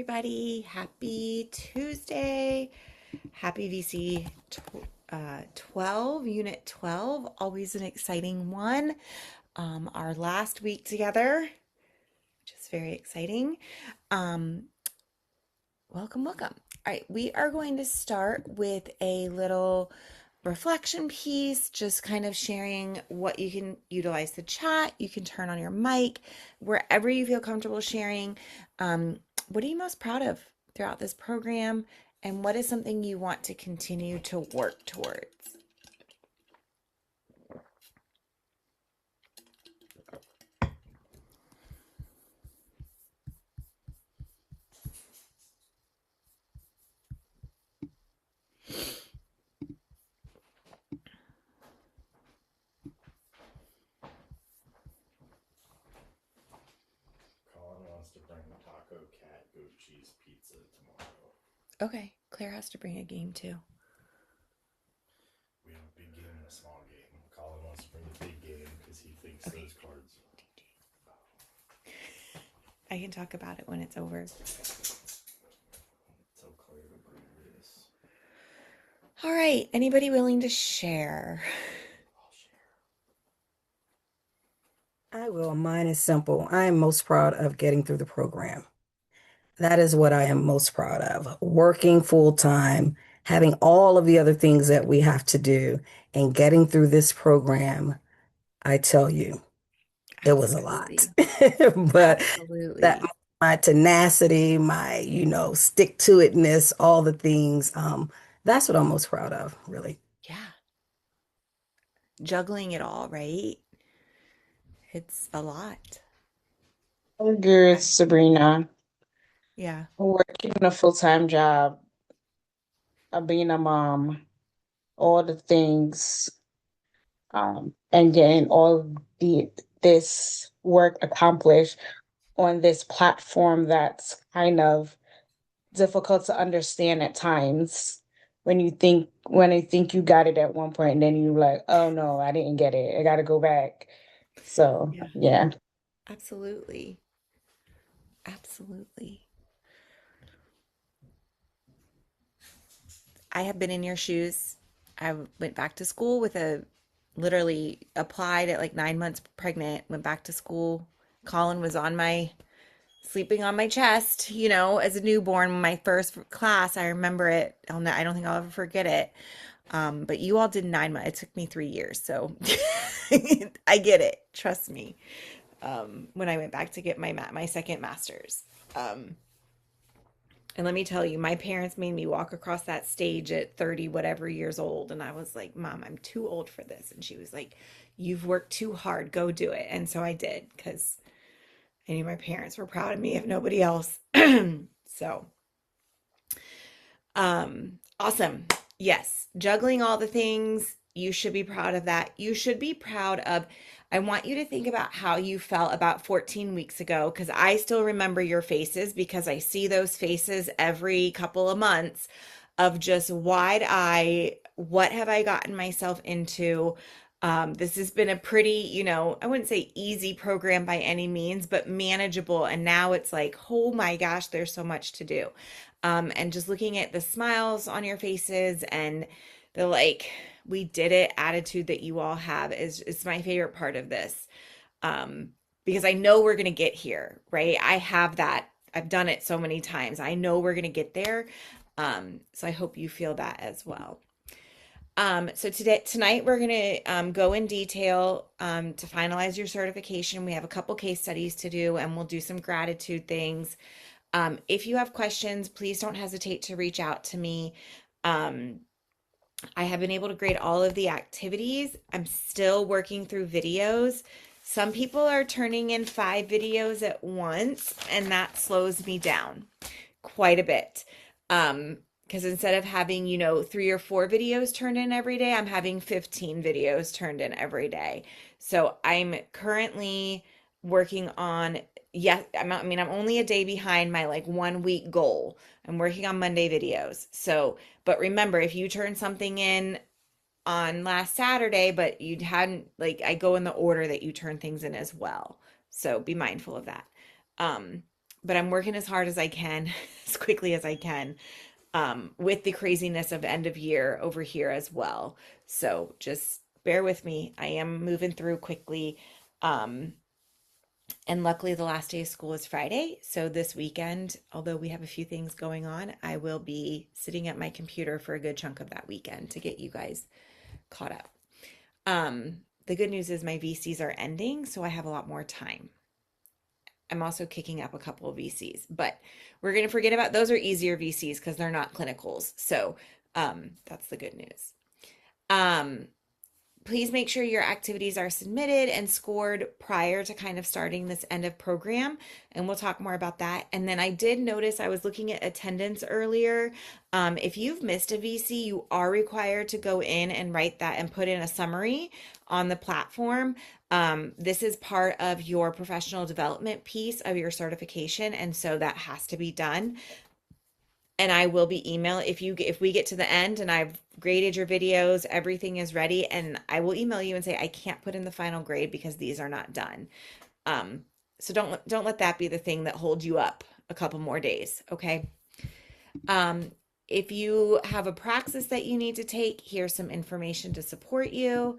everybody. Happy Tuesday. Happy VC 12, Unit 12. Always an exciting one. Our last week together, which is very exciting. Um, welcome. All right, we are going to start with a little reflection piece, just kind of sharing what you can utilize the chat. You can turn on your mic wherever you feel comfortable sharing. What are you most proud of throughout this program? And what is something you want to continue to work towards? Colin wants to bring taco, cat, goat cheese, pizza tomorrow. Okay, Claire has to bring a game too. We have a big game and a small game. Colin wants to bring the big game because he thinks Okay. those cards. I can talk about it when it's over. Tell Claire to bring this. All right, anybody willing to share? I'll share. I will. Mine is simple. I am most proud of getting through the program. That is what I am most proud of. Working full time, having all of the other things that we have to do, and getting through this program. I tell you, it was a lot. But that Absolutely. my tenacity, my, stick to itness, all the things, that's what I'm most proud of, really. Yeah. Juggling it all, right? It's a lot. I'm good, Sabrina. Yeah. Working a full-time job, being a mom, all the things, and getting all this work accomplished on this platform that's kind of difficult to understand at times. When I think you got it at one point, and then you're like, oh no, I didn't get it. I got to go back. So, Yeah. yeah. Absolutely. Absolutely. I have been in your shoes. I went back to school with literally applied at like 9 months pregnant, went back to school. Colin was sleeping on my chest, as a newborn, my first class. I remember it. I don't think I'll ever forget it. But you all did 9 months. It took me 3 years. So I get it. Trust me. When I went back to get my second master's. And let me tell you, my parents made me walk across that stage at 30 whatever years old. And I was like, Mom, I'm too old for this. And she was like, You've worked too hard. Go do it. And so I did because I knew my parents were proud of me, if nobody else. So, awesome. Yes, juggling all the things. You should be proud of that. You should be proud of. I want you to think about how you felt about 14 weeks ago because I still remember your faces because I see those faces every couple of months of just wide eye. What have I gotten myself into? This has been a pretty, I wouldn't say easy program by any means, but manageable. And now it's like, oh my gosh, there's so much to do. And just looking at the smiles on your faces and the like, we did it attitude that you all have is my favorite part of this. Because I know we're going to get here, right? I have that. I've done it so many times. I know we're going to get there. So I hope you feel that as well. So tonight we're going to go in detail to finalize your certification. We have a couple case studies to do, and we'll do some gratitude things. If you have questions, please don't hesitate to reach out to me. I have been able to grade all of the activities. I'm still working through videos. Some people are turning in 5 videos at once, and that slows me down quite a bit. Because instead of having, 3 or 4 videos turned in every day, I'm having 15 videos turned in every day. So I'm currently working on, yes, I'm only a day behind my like 1 week goal. I'm working on Monday videos. So, but remember, if you turn something in on last Saturday, but you hadn't, like, I go in the order that you turn things in as well. So be mindful of that. Um, but I'm working as hard as I can, as quickly as I can, with the craziness of end of year over here as well. So just bear with me. I am moving through quickly. Um, and luckily, the last day of school is Friday. So this weekend, although we have a few things going on, I will be sitting at my computer for a good chunk of that weekend to get you guys caught up. The good news is my VCs are ending, so I have a lot more time. I'm also kicking up a couple of VCs, but we're going to forget about those are easier VCs because they're not clinicals. So that's the good news. Um, please make sure your activities are submitted and scored prior to kind of starting this end of program. And we'll talk more about that. And then I did notice I was looking at attendance earlier. If you've missed a VC, you are required to go in and write that and put in a summary on the platform. This is part of your professional development piece of your certification. And so that has to be done. And I will be email if we get to the end and I've graded your videos, everything is ready, and I will email you and say I can't put in the final grade because these are not done. So don't let that be the thing that holds you up a couple more days, okay? If you have a praxis that you need to take, here's some information to support you.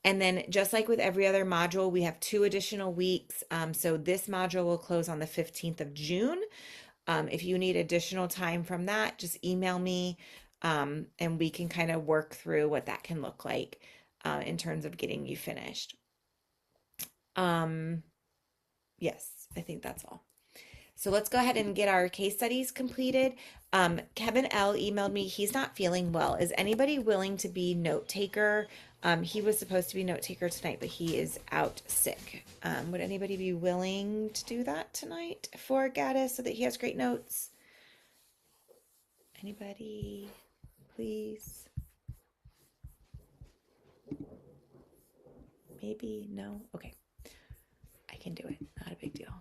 And then just like with every other module, we have 2 additional weeks. So this module will close on the 15th of June. If you need additional time from that, just email me, and we can kind of work through what that can look like in terms of getting you finished. Yes, I think that's all. So let's go ahead and get our case studies completed. Kevin L emailed me. He's not feeling well. Is anybody willing to be note taker? He was supposed to be note taker tonight, but he is out sick. Would anybody be willing to do that tonight for Gaddis so that he has great notes? Anybody, please? Maybe, no? Okay. I can do it. Not a big deal.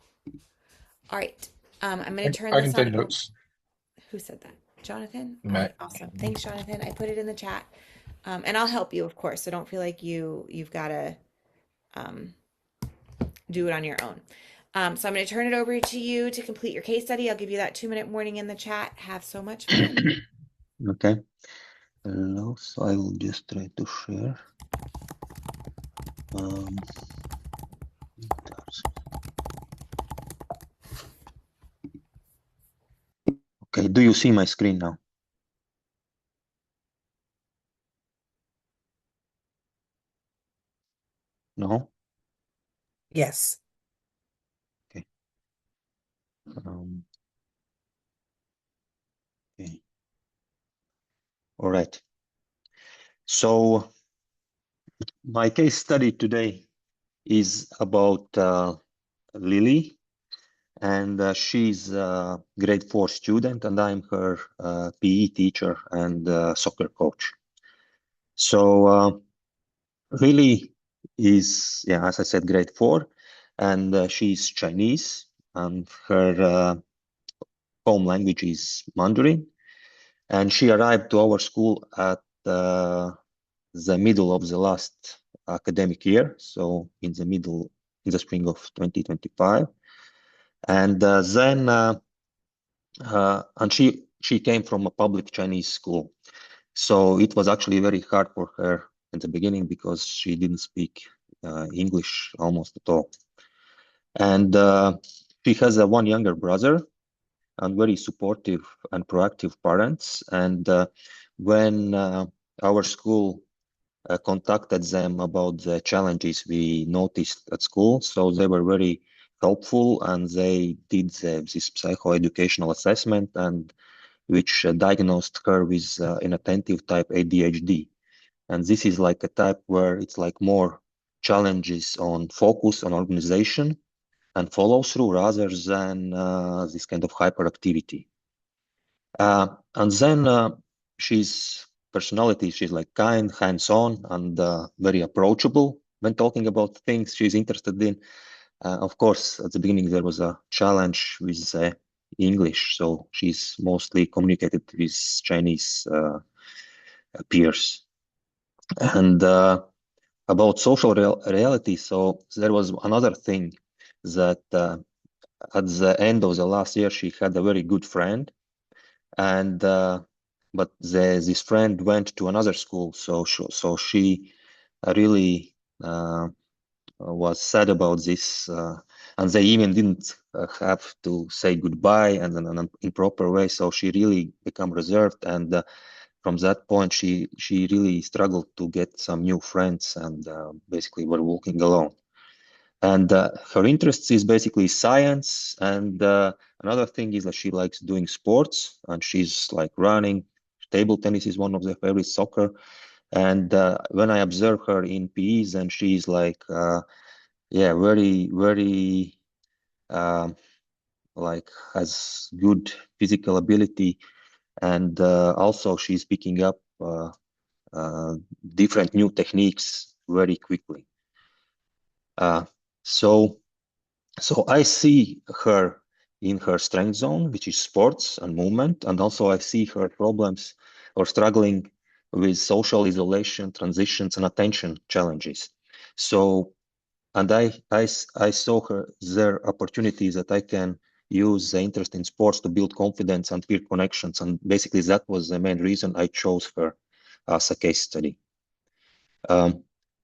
All right. I'm going to turn I this can on. take notes. Who said that? Jonathan? All Matt. right, awesome. Thanks, Jonathan. I put it in the chat. And I'll help you, of course. So don't feel like you've got to do it on your own. So I'm going to turn it over to you to complete your case study. I'll give you that 2-minute warning in the chat. Have so much fun. Okay. Hello. So I will just try to share. Okay, do you see my screen now? No? Yes. Okay. Okay. All right. So my case study today is about Lily, and she's a grade 4 student, and I'm her PE teacher and soccer coach. So Lily is, yeah, as I said, grade 4, and she's Chinese, and her home language is Mandarin. And she arrived to our school at the middle of the last academic year, so in the spring of 2025. And and she came from a public Chinese school, so it was actually very hard for her in the beginning because she didn't speak English almost at all. And she has one younger brother and very supportive and proactive parents. And when our school contacted them about the challenges we noticed at school, so they were very helpful, and they did this psychoeducational assessment, and which diagnosed her with inattentive type ADHD. And this is like a type where it's like more challenges on focus, on organization, and follow through rather than this kind of hyperactivity. And then she's personality, she's like kind, hands-on, and very approachable when talking about things she's interested in. Of course, at the beginning there was a challenge with English, so she's mostly communicated with Chinese peers. And about social reality, so there was another thing that at the end of the last year, she had a very good friend, and but this friend went to another school, so she really was sad about this, and they even didn't have to say goodbye and in an improper way. So she really became reserved, and from that point, she really struggled to get some new friends, and basically were walking alone. And her interests is basically science, and another thing is that she likes doing sports, and she's like running. Table tennis is one of their favorite, soccer. And when I observe her in PEs, and she's like, yeah, very, very like has good physical ability, and also she's picking up different new techniques very quickly. So I see her in her strength zone, which is sports and movement, and also I see her problems or struggling with social isolation, transitions, and attention challenges. So, and I saw her there opportunities that I can use the interest in sports to build confidence and peer connections, and basically that was the main reason I chose her as a case study.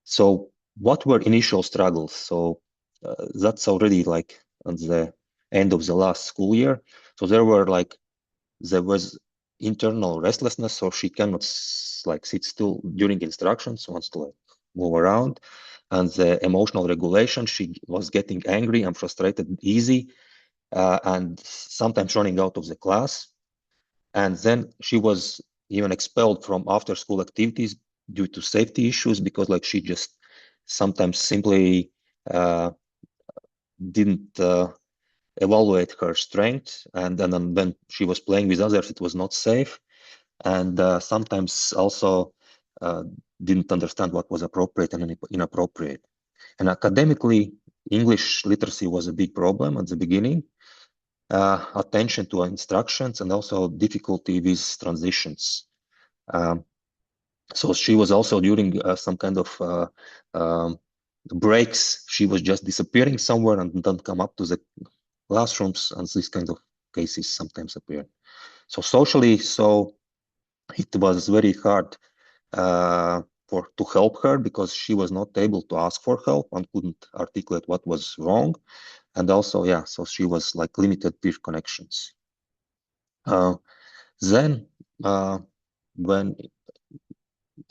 So what were initial struggles? So that's already like at the end of the last school year. So there was internal restlessness, so she cannot like sit still during instructions, wants to like move around. And the emotional regulation, she was getting angry and frustrated easy, and sometimes running out of the class. And then she was even expelled from after school activities due to safety issues, because like she just sometimes simply didn't evaluate her strength, and then when she was playing with others, it was not safe, and sometimes also didn't understand what was appropriate and inappropriate. And academically, English literacy was a big problem at the beginning. Attention to instructions, and also difficulty with transitions. So she was also during some kind of breaks, she was just disappearing somewhere and don't come up to the classrooms, and these kind of cases sometimes appear. So socially, so it was very hard to help her, because she was not able to ask for help and couldn't articulate what was wrong. And also, yeah, so she was like limited peer connections. Then when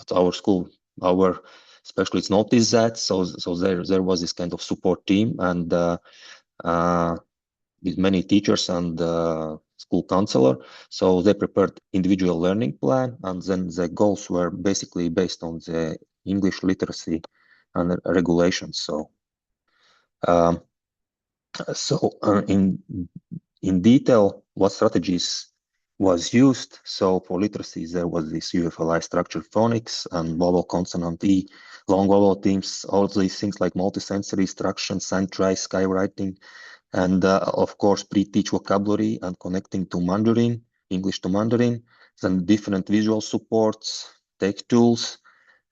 at our school, our specialists noticed that, so there was this kind of support team, and with many teachers and school counselor. So they prepared individual learning plan, and then the goals were basically based on the English literacy and regulations. So in detail, what strategies was used. So for literacy, there was this UFLI structured phonics and vowel consonant E, long vowel themes, all these things like multisensory instructions, Sandtry, skywriting, and of course, pre-teach vocabulary and connecting to Mandarin, English to Mandarin, then different visual supports, take tools,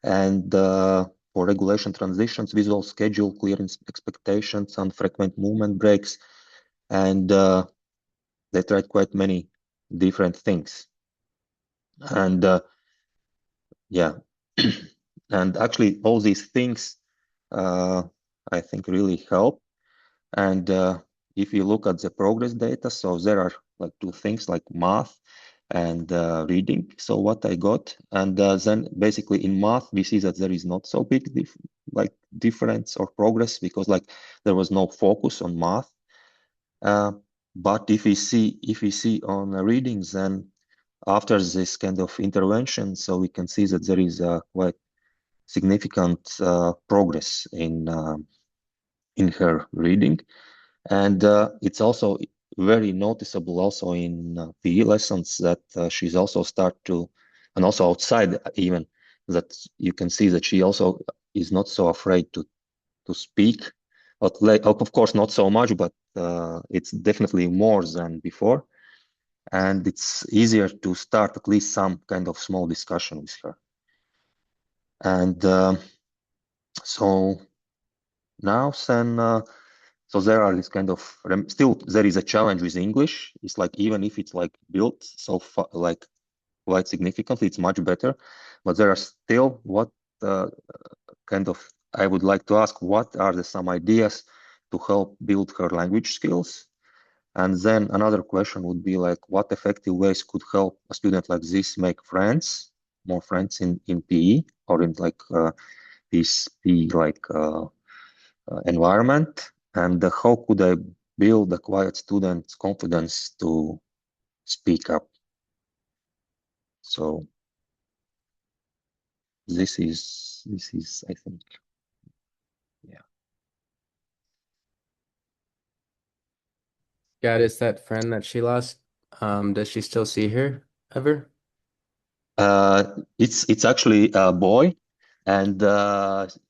and for regulation transitions, visual schedule, clear expectations, and frequent movement breaks. And they tried quite many different things. And yeah, and actually all these things I think really help. And if you look at the progress data, so there are like two things like math and reading. So what I got, and then basically in math, we see that there is not so big difference or progress, because like there was no focus on math. But if we see on readings, then after this kind of intervention, so we can see that there is a quite significant progress in her reading. And it's also very noticeable also in PE lessons that she's also start to, and also outside even, that you can see that she also is not so afraid to speak. But of course, not so much, but it's definitely more than before. And it's easier to start at least some kind of small discussion with her. And so now then, So there are this kind of still there is a challenge with English. It's like even if it's like built so far, like quite significantly, it's much better. But there are still what kind of I would like to ask, what are some ideas to help build her language skills? And then another question would be like, what effective ways could help a student like this make friends, more friends in PE or in like this PE like environment? And how could I build a quiet student's confidence to speak up? So this is I think, yeah. Gaddis, that friend that she lost, does she still see her ever? It's actually a boy, and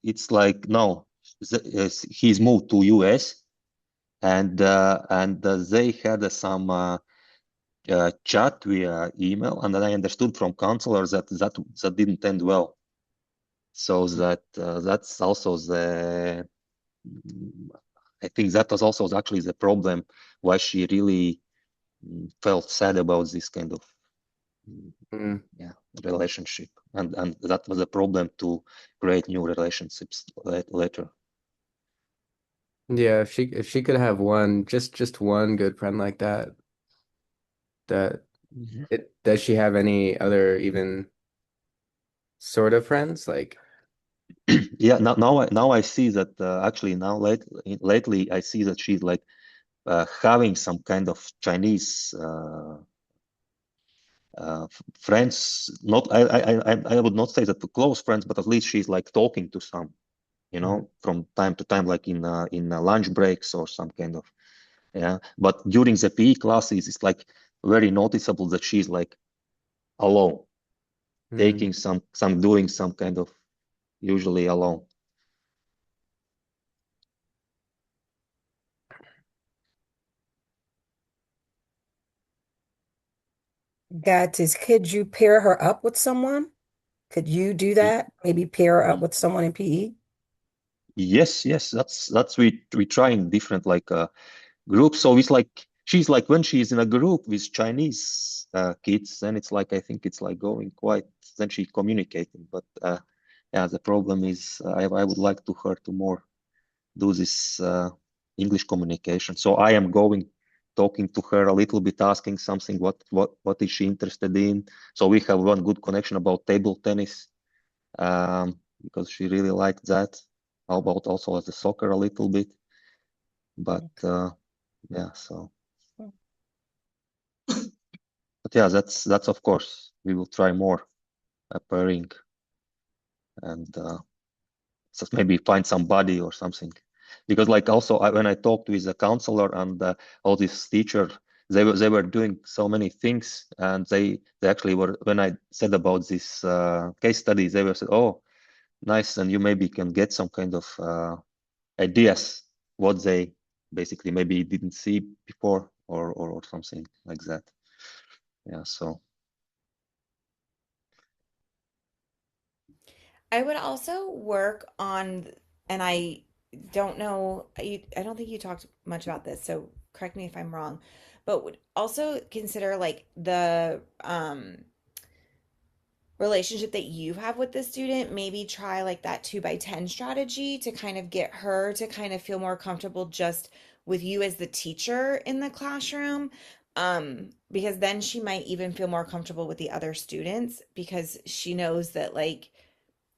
it's like no, he's moved to US, and they had some chat via email, and then I understood from counselors that didn't end well. So that's also the I think that was also actually the problem why she really felt sad about this kind of Mm. yeah relationship, and that was a problem to create new relationships later. Yeah, if she could have one, just one good friend like that, does she have any other even sort of friends? Like, Yeah, now I see that actually now lately I see that she's like having some kind of Chinese friends. Not I would not say that the close friends, but at least she's like talking to some, from time to time, like in lunch breaks or some kind of yeah. But during the PE classes, it's like very noticeable that she's like alone, taking some doing some kind of usually alone. Gatis, could you pair her up with someone? Could you do that? Maybe pair her up with someone in PE? Yes, that's we trying different like groups. So it's like she's like when she's in a group with Chinese kids, then it's like I think it's like going quite. Then she communicating, but yeah, the problem is I would like to her to more do this English communication. So I am going talking to her a little bit, asking something what is she interested in. So we have one good connection about table tennis because she really liked that. How about also the soccer a little bit, but yeah. So, but yeah, that's of course we will try more pairing and just maybe find somebody or something. Because like also when I talked with the counselor and all these teacher, they were doing so many things, and they actually were when I said about this case study, they were said, oh, nice, and you maybe can get some kind of ideas what they basically maybe didn't see before or something like that. Yeah, so. I would also work on, and I don't know, I don't think you talked much about this, so correct me if I'm wrong, but would also consider like the relationship that you have with the student, maybe try like that 2 by 10 strategy to kind of get her to kind of feel more comfortable just with you as the teacher in the classroom. Because then she might even feel more comfortable with the other students because she knows that like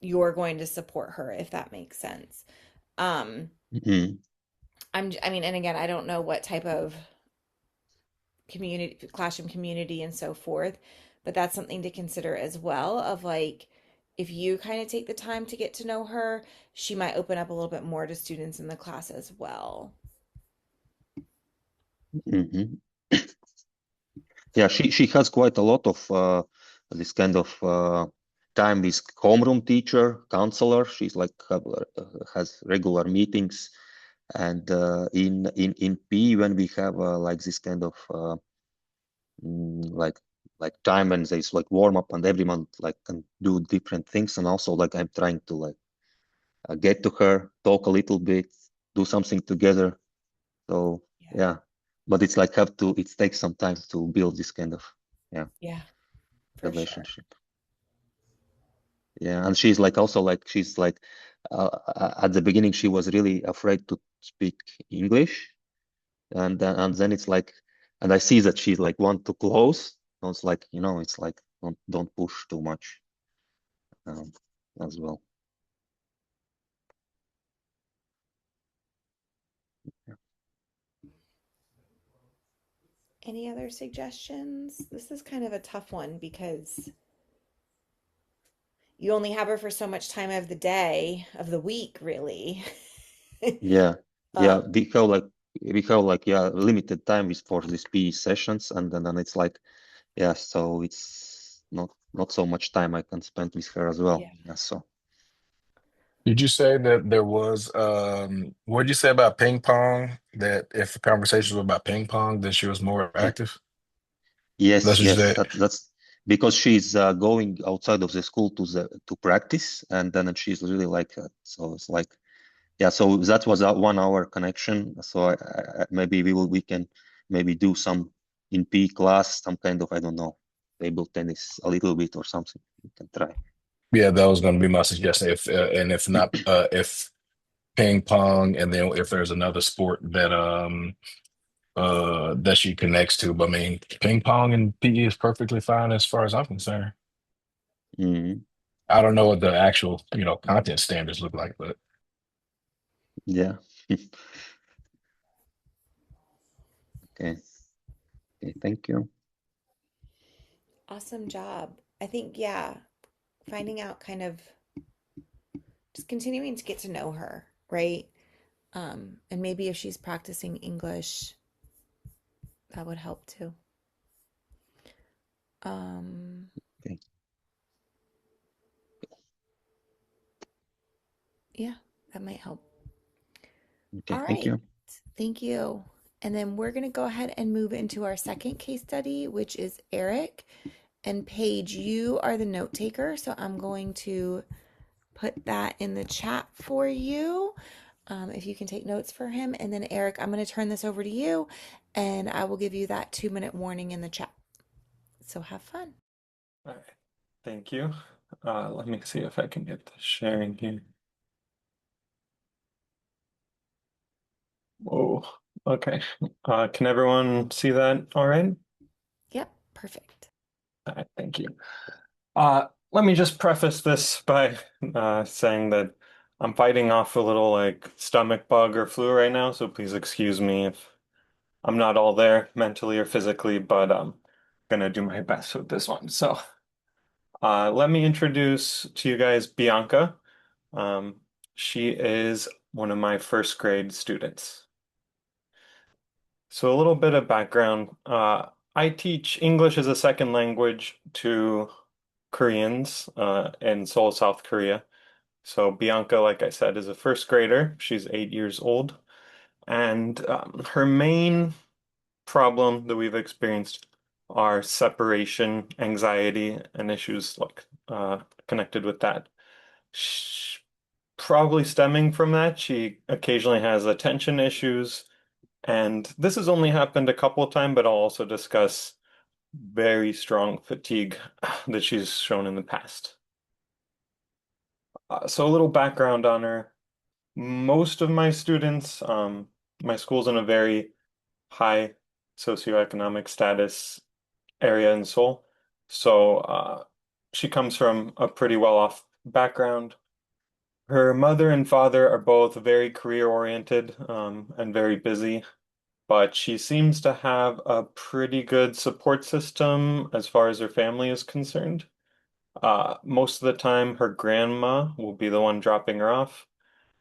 you're going to support her, if that makes sense. Um, Mhm. I mean, and again, I don't know what type of community, classroom community and so forth, but that's something to consider as well of like if you kind of take the time to get to know her, she might open up a little bit more to students in the class as well. Mhm. Yeah, she has quite a lot of this kind of time with homeroom teacher, counselor. She's like has regular meetings, and in P when we have like this kind of like time when there's like warm up and everyone like can do different things, and also like I'm trying to like get to her, talk a little bit, do something together. So Yeah. yeah, but it's like it takes some time to build this kind of Yeah, for sure. relationship. Yeah, and she's like also like she's like at the beginning she was really afraid to speak English, and then it's like, and I see that she's like want to close. So it's like, it's like don't push too much um, as well. Any other suggestions? This is kind of a tough one because you only have her for so much time of the day, of the week, really. Yeah, yeah, Um, we have like limited time is for these PE sessions, and then it's like, yeah, so it's not so much time I can spend with her as well. yeah. Yeah, so Did you say that there was what did you say about ping pong? That if the conversation was about ping pong, then she was more yeah. active? Yes, That's what you yes, said. that's because she's going outside of the school to practice, and then she's really like so it's like, yeah, so that was a 1 hour connection. So maybe we can maybe do some in P class, some kind of, I don't know, table tennis a little bit or something. We can try. Yeah, that was going to be my suggestion. If and if not, if ping pong, and then if there's another sport that she connects to. But I mean, ping pong and PE is perfectly fine as far as I'm concerned. Mhm. I don't know what the actual, content standards look like, but Yeah. Okay. Okay. Thank you. Awesome job. I think, yeah, finding out kind of just continuing to get to know her, right? And maybe if she's practicing English, that would help too. Um, Okay. yeah, that might help. Okay. All Thank right. you. Thank you. And then we're going to go ahead and move into our second case study, which is Eric. And Paige, you are the note taker. So I'm going to put that in the chat for you. If you can take notes for him. And then, Eric, I'm going to turn this over to you and I will give you that 2 minute warning in the chat. So have fun. All right. Thank you. Let me see if I can get the sharing here. Whoa. Okay. Can everyone see that all right? Yep, perfect. All right, thank you. Let me just preface this by saying that I'm fighting off a little like stomach bug or flu right now, so please excuse me if I'm not all there mentally or physically, but I'm gonna do my best with this one. So, let me introduce to you guys Bianca. Um, she is one of my first grade students. So a little bit of background. I teach English as a second language to Koreans in Seoul, South Korea. So Bianca, like I said, is a first grader. She's 8 years old. And her main problem that we've experienced are separation anxiety and issues like connected with that. Sh Probably stemming from that, she occasionally has attention issues, and this has only happened a couple of times, but I'll also discuss very strong fatigue that she's shown in the past. So a little background on her. Most of my students, my school's in a very high socioeconomic status area in Seoul. So she comes from a pretty well-off background. Her mother and father are both very career-oriented and very busy, but she seems to have a pretty good support system as far as her family is concerned. Most of the time, her grandma will be the one dropping her off,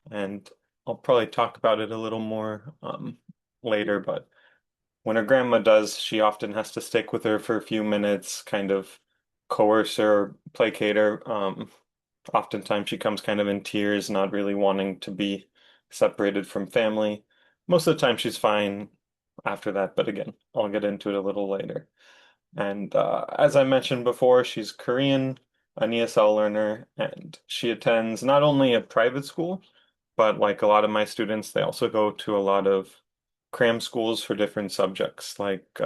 and I'll probably talk about it a little more later, but when her grandma does, she often has to stick with her for a few minutes, kind of coerce her, placate her. Oftentimes she comes kind of in tears, not really wanting to be separated from family. Most of the time she's fine after that, but again, I'll get into it a little later. And as I mentioned before, she's Korean, an ESL learner, and she attends not only a private school, but like a lot of my students, they also go to a lot of cram schools for different subjects like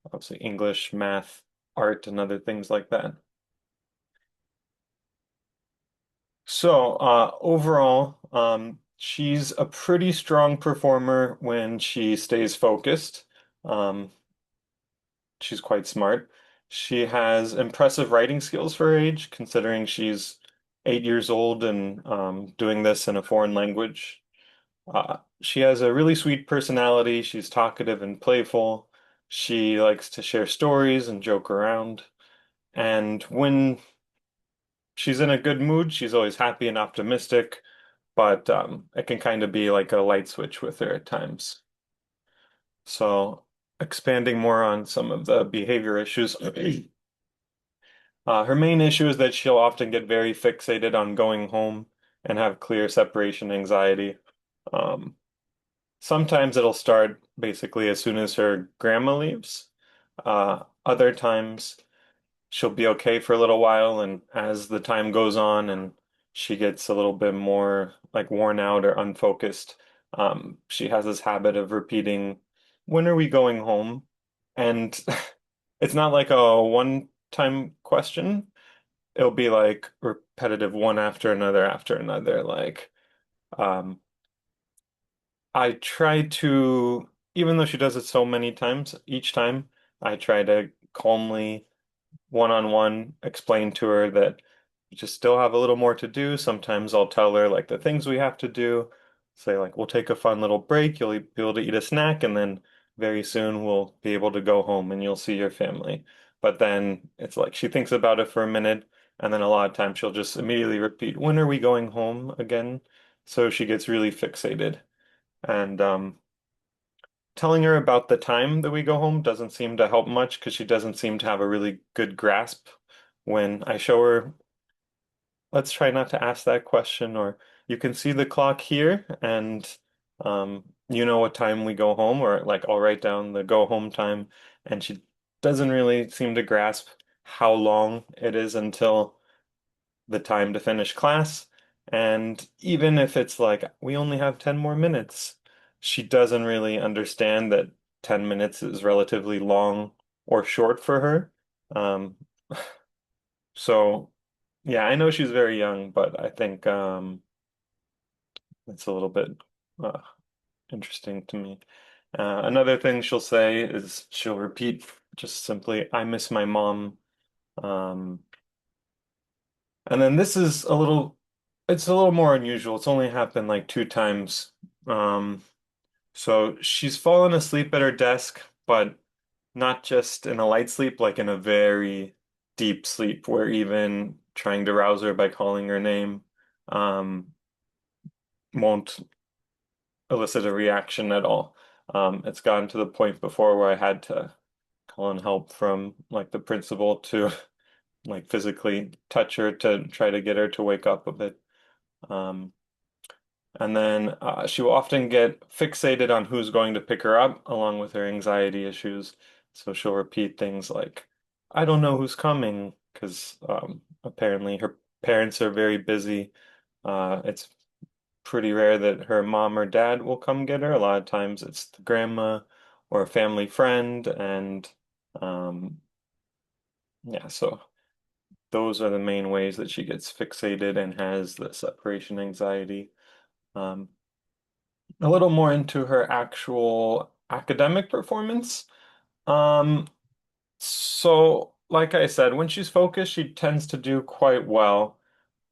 obviously English, math, art, and other things like that. So, overall, she's a pretty strong performer when she stays focused. Um, she's quite smart. She has impressive writing skills for her age, considering she's 8 years old and doing this in a foreign language. She has a really sweet personality. She's talkative and playful. She likes to share stories and joke around. And when she's in a good mood, she's always happy and optimistic, but it can kind of be like a light switch with her at times. So, expanding more on some of the behavior issues, her main issue is that she'll often get very fixated on going home and have clear separation anxiety. Um, Sometimes it'll start basically as soon as her grandma leaves. Other times she'll be okay for a little while, and as the time goes on and she gets a little bit more like worn out or unfocused, she has this habit of repeating, "When are we going home?" And it's not like a one-time question. It'll be like repetitive one after another. Like, um, I try to, even though she does it so many times, each time I try to calmly one-on-one explain to her that we just still have a little more to do. Sometimes I'll tell her like the things we have to do. Say like we'll take a fun little break, you'll be able to eat a snack, and then very soon we'll be able to go home and you'll see your family. But then it's like she thinks about it for a minute, and then a lot of times she'll just immediately repeat, "When are we going home again?" So she gets really fixated. And telling her about the time that we go home doesn't seem to help much because she doesn't seem to have a really good grasp. When I show her, let's try not to ask that question, or you can see the clock here, and you know what time we go home, or like I'll write down the go home time, and she doesn't really seem to grasp how long it is until the time to finish class. And even if it's like, we only have 10 more minutes, she doesn't really understand that 10 minutes is relatively long or short for her. Um, so, yeah, I know she's very young, but I think it's a little bit uh, interesting to me. Another thing she'll say is she'll repeat just simply, "I miss my mom." Um, And then this is it's a little more unusual. It's only happened like 2 times. Um, so she's fallen asleep at her desk, but not just in a light sleep, like in a very deep sleep, where even trying to rouse her by calling her name, um, won't elicit a reaction at all. It's gotten to the point before where I had to call in help from like the principal to like physically touch her to try to get her to wake up a bit. Um, and then she will often get fixated on who's going to pick her up, along with her anxiety issues. So she'll repeat things like, "I don't know who's coming," because apparently her parents are very busy. It's pretty rare that her mom or dad will come get her. A lot of times it's the grandma or a family friend, and um, yeah, so those are the main ways that she gets fixated and has the separation anxiety. Um, a little more into her actual academic performance. Um, so like I said, when she's focused, she tends to do quite well,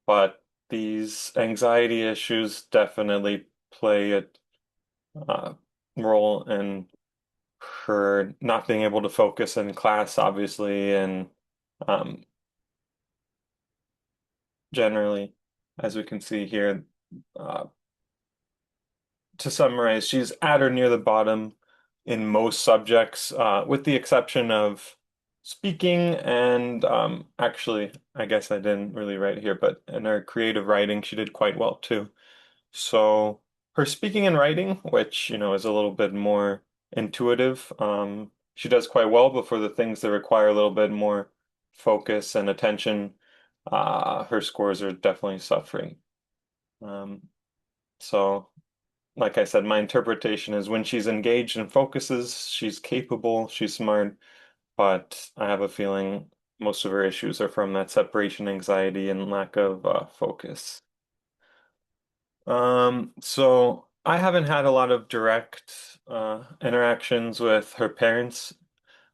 but these anxiety issues definitely play a uh, role in her not being able to focus in class, obviously, and um, generally, as we can see here, uh, to summarize, she's at or near the bottom in most subjects, with the exception of speaking and actually, I guess I didn't really write here, but in her creative writing, she did quite well too. So her speaking and writing, which, is a little bit more intuitive, she does quite well, but for the things that require a little bit more focus and attention, her scores are definitely suffering. Um, so like I said, my interpretation is when she's engaged and focuses, she's capable, she's smart, but I have a feeling most of her issues are from that separation anxiety and lack of focus. So I haven't had a lot of direct interactions with her parents.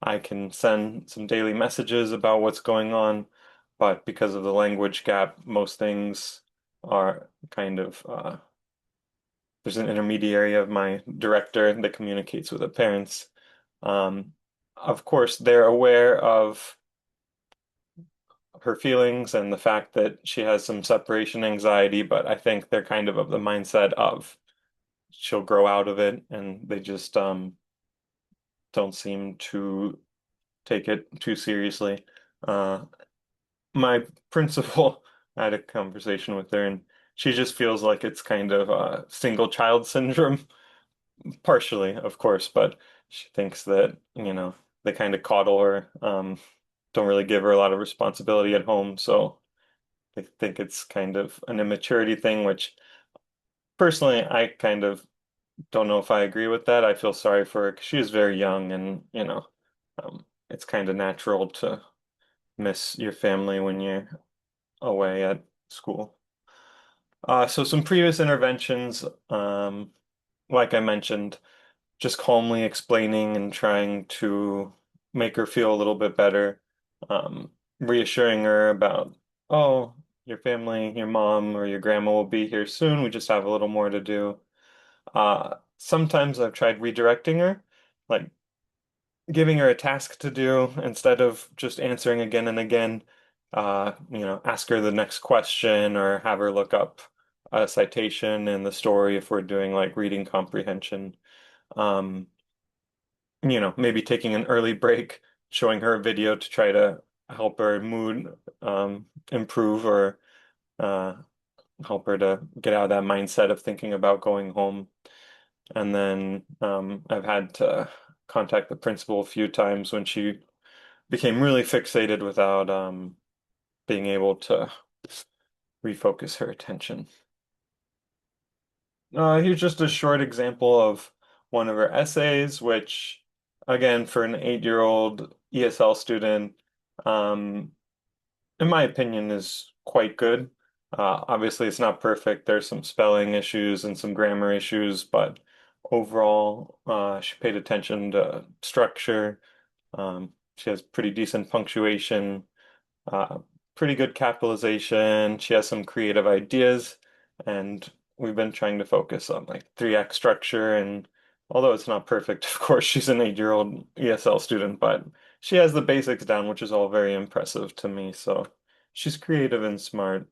I can send some daily messages about what's going on, but because of the language gap, most things are kind of there's an intermediary of my director that communicates with the parents. Um, of course, they're aware of her feelings and the fact that she has some separation anxiety, but I think they're kind of the mindset of she'll grow out of it, and they just don't seem to take it too seriously. Uh, my principal, I had a conversation with her, and she just feels like it's kind of single child syndrome, partially, of course, but she thinks that, they kind of coddle her, don't really give her a lot of responsibility at home, so they think it's kind of an immaturity thing, which personally I kind of don't know if I agree with that. I feel sorry for her because she is very young, and it's kind of natural to miss your family when you're away at school. So some previous interventions, like I mentioned, just calmly explaining and trying to make her feel a little bit better, reassuring her about, oh, your family, your mom or your grandma will be here soon. We just have a little more to do. Sometimes I've tried redirecting her, like giving her a task to do instead of just answering again and again. Ask her the next question or have her look up a citation in the story if we're doing like reading comprehension. Um, maybe taking an early break, showing her a video to try to help her mood improve or uh, help her to get out of that mindset of thinking about going home. And then I've had to contact the principal a few times when she became really fixated without being able to refocus her attention. Here's just a short example of one of her essays, which, again, for an 8-year-old ESL student, um, in my opinion, is quite good. Obviously, it's not perfect. There's some spelling issues and some grammar issues, but overall, she paid attention to structure. She has pretty decent punctuation, uh, pretty good capitalization. She has some creative ideas, and we've been trying to focus on like 3-act structure. And although it's not perfect, of course, she's an 8-year-old ESL student, but she has the basics down, which is all very impressive to me. So she's creative and smart.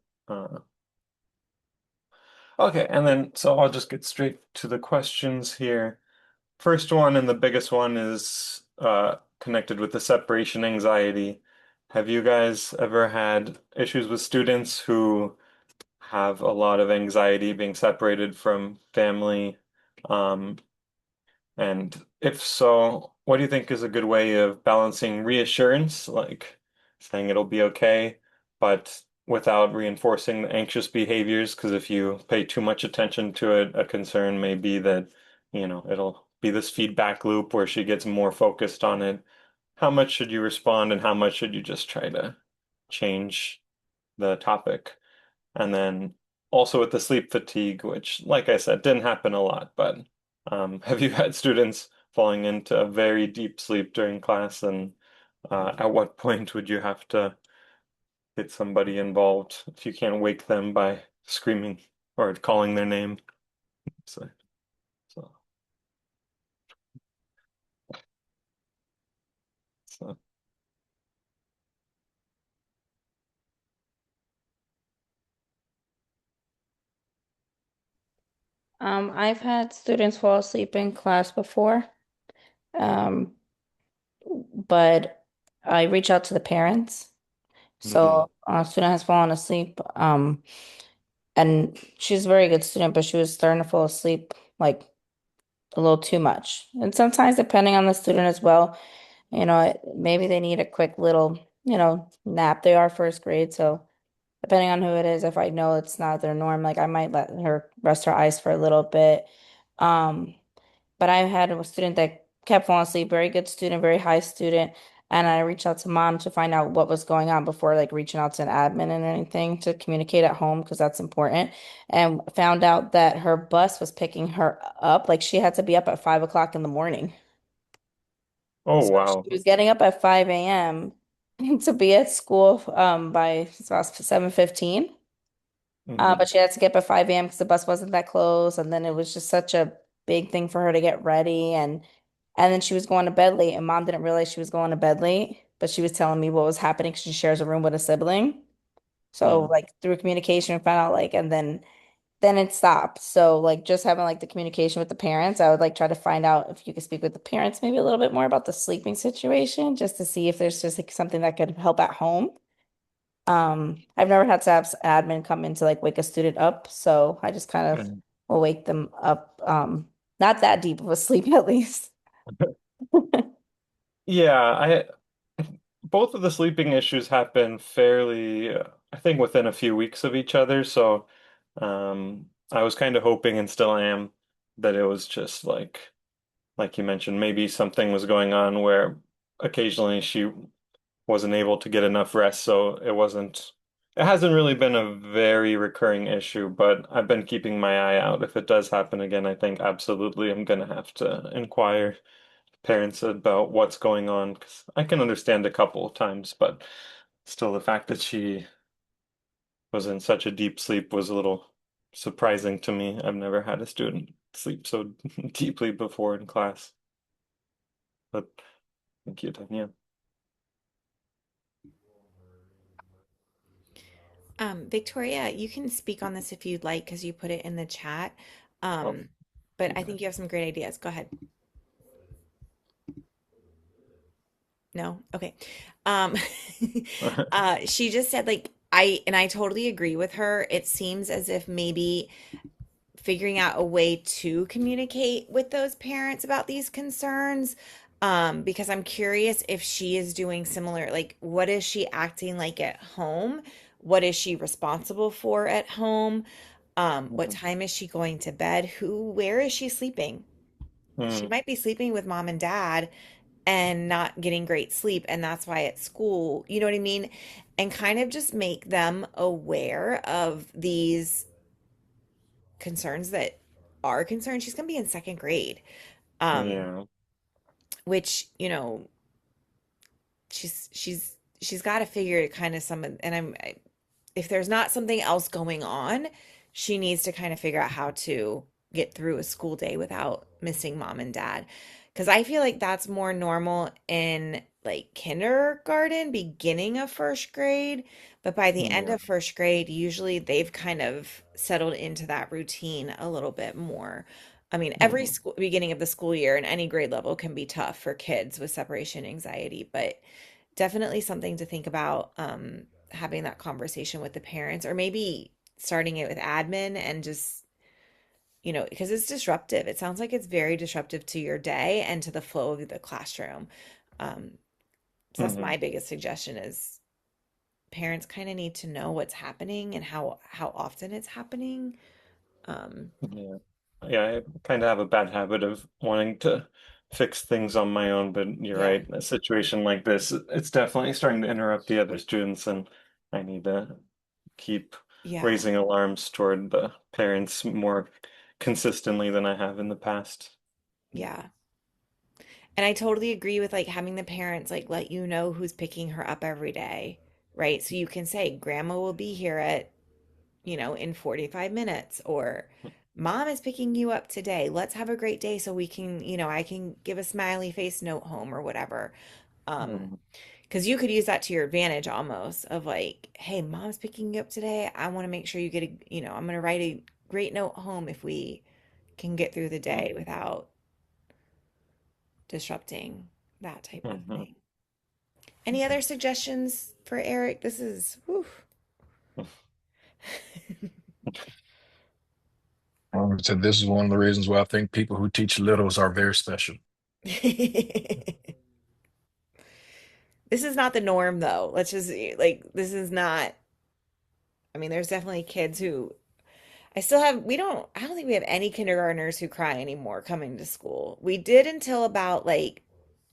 Okay, and then so I'll just get straight to the questions here. First one and the biggest one is connected with the separation anxiety. Have you guys ever had issues with students who have a lot of anxiety being separated from family? Um, and if so, what do you think is a good way of balancing reassurance, like saying it'll be okay, but without reinforcing the anxious behaviors? Because if you pay too much attention to it, a concern may be that, it'll be this feedback loop where she gets more focused on it. How much should you respond and how much should you just try to change the topic? And then also with the sleep fatigue, which, like I said, didn't happen a lot, but have you had students falling into a very deep sleep during class? And at what point would you have to get somebody involved if you can't wake them by screaming or calling their name? So, so, so. I've had students fall asleep in class before, um, but I reach out to the parents. Mhm. So a student has fallen asleep, and she's a very good student, but she was starting to fall asleep like a little too much. And sometimes, depending on the student as well, maybe they need a quick little, nap. They are first grade, so depending on who it is, if I know it's not their norm, like I might let her rest her eyes for a little bit. Um, but I had a student that kept falling asleep, very good student, very high student. And I reached out to mom to find out what was going on before like reaching out to an admin and anything to communicate at home because that's important. And found out that her bus was picking her up. Like she had to be up at 5 o'clock in the morning. Oh, So she wow. was getting up at 5 a.m. to be at school by about 7:15. Hmm. But she had to get up at 5 a.m. because the bus wasn't that close. And then it was just such a big thing for her to get ready. And then she was going to bed late, and mom didn't realize she was going to bed late, but she was telling me what was happening because she shares a room with a sibling. So Mm. like through communication, we found out like, and then it stopped. So like just having like the communication with the parents, I would like try to find out if you could speak with the parents maybe a little bit more about the sleeping situation, just to see if there's just like something that could help at home. I've never had to have admin come in to like wake a student up, so I just kind of Mm. will wake them up. Not that deep of a sleep at least. Yeah, I both of the sleeping issues happened fairly, I think within a few weeks of each other. So, I was kind of hoping and still am that it was just like you mentioned, maybe something was going on where occasionally she wasn't able to get enough rest. So it hasn't really been a very recurring issue, but I've been keeping my eye out. If it does happen again, I think absolutely I'm gonna have to inquire parents about what's going on because I can understand a couple of times, but still the fact that she was in such a deep sleep was a little surprising to me. I've never had a student sleep so deeply before in class. But thank you, Tanya. Victoria, you can speak on this if you'd like because you put it in the chat. Oh, Um, but I okay. think you have some great ideas. Go ahead. No? Okay. Um, she just said like I totally agree with her. It seems as if maybe figuring out a way to communicate with those parents about these concerns. Because I'm curious if she is doing similar, like what is she acting like at home? What is she responsible for at home? What Mhm. time is she going to bed? Where is she sleeping? She Mm, might be sleeping with mom and dad and not getting great sleep, and that's why at school, you know what I mean? And kind of just make them aware of these concerns that are concerns. She's going to be in second grade, um, yeah. which, you know, she's got to figure kind of some, and if there's not something else going on, she needs to kind of figure out how to get through a school day without missing mom and dad. Because I feel like that's more normal in like kindergarten, beginning of first grade. But by the end Yeah. of first grade, usually they've kind of settled into that routine a little bit more. I mean, every Mhm. school beginning of the school year in any grade level can be tough for kids with separation anxiety, but definitely something to think about, having that conversation with the parents, or maybe starting it with admin and just, you know, because it's disruptive. It sounds like it's very disruptive to your day and to the flow of the classroom. Um, so that's Mhm. my biggest suggestion is parents kind of need to know what's happening and how often it's happening. Um, Yeah. Yeah, I kind of have a bad habit of wanting to fix things on my own, but you're yeah, right. A situation like this, it's definitely starting to interrupt the other students, and I need to keep yeah, raising alarms toward the parents more consistently than I have in the past. yeah. And I totally agree with like having the parents like let you know who's picking her up every day, right? So you can say, Grandma will be here at, you know, in 45 minutes, or Mom is picking you up today. Let's have a great day so we can, you know, I can give a smiley face note home or whatever. Mhm. Because you could use that to your advantage almost of like, hey, Mom's picking you up today. I want to make sure you get a, you know, I'm going to write a great note home if we can get through the day without disrupting that type of Mhm. thing. Any other suggestions for Eric? This is, whew. So this is one of the reasons why I think people who teach littles are very special. This is not the norm though. Let's just like, this is not, I mean, there's definitely kids who, I don't think we have any kindergartners who cry anymore coming to school. We did until about like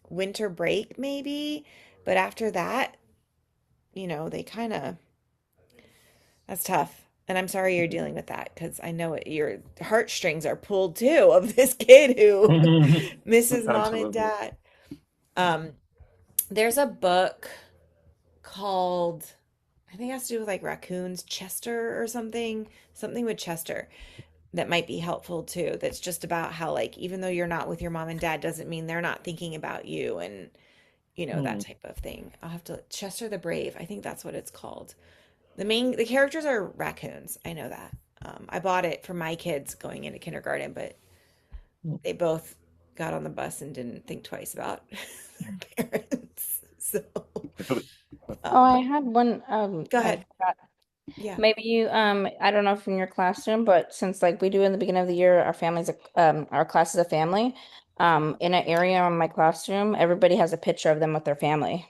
winter break, maybe, but after that, they kind of, that's tough. And I'm sorry you're dealing with that because I know your heartstrings are pulled too of this kid who misses mom and Absolutely. dad. Um, there's a book called, I think it has to do with like raccoons, Chester or something with Chester that might be helpful too. That's just about how, like, even though you're not with your mom and dad, doesn't mean they're not thinking about you and, that Mm. type of thing. I'll have to, Chester the Brave, I think that's what it's called. The characters are raccoons. I know that. I bought it for my kids going into kindergarten, but they both got on the bus and didn't think twice about their parents. So, Oh, I but had one. go I ahead. forgot. Yeah. Maybe you, I don't know if in your classroom, but since like we do in the beginning of the year, our class is a family. In an area in my classroom, everybody has a picture of them with their family.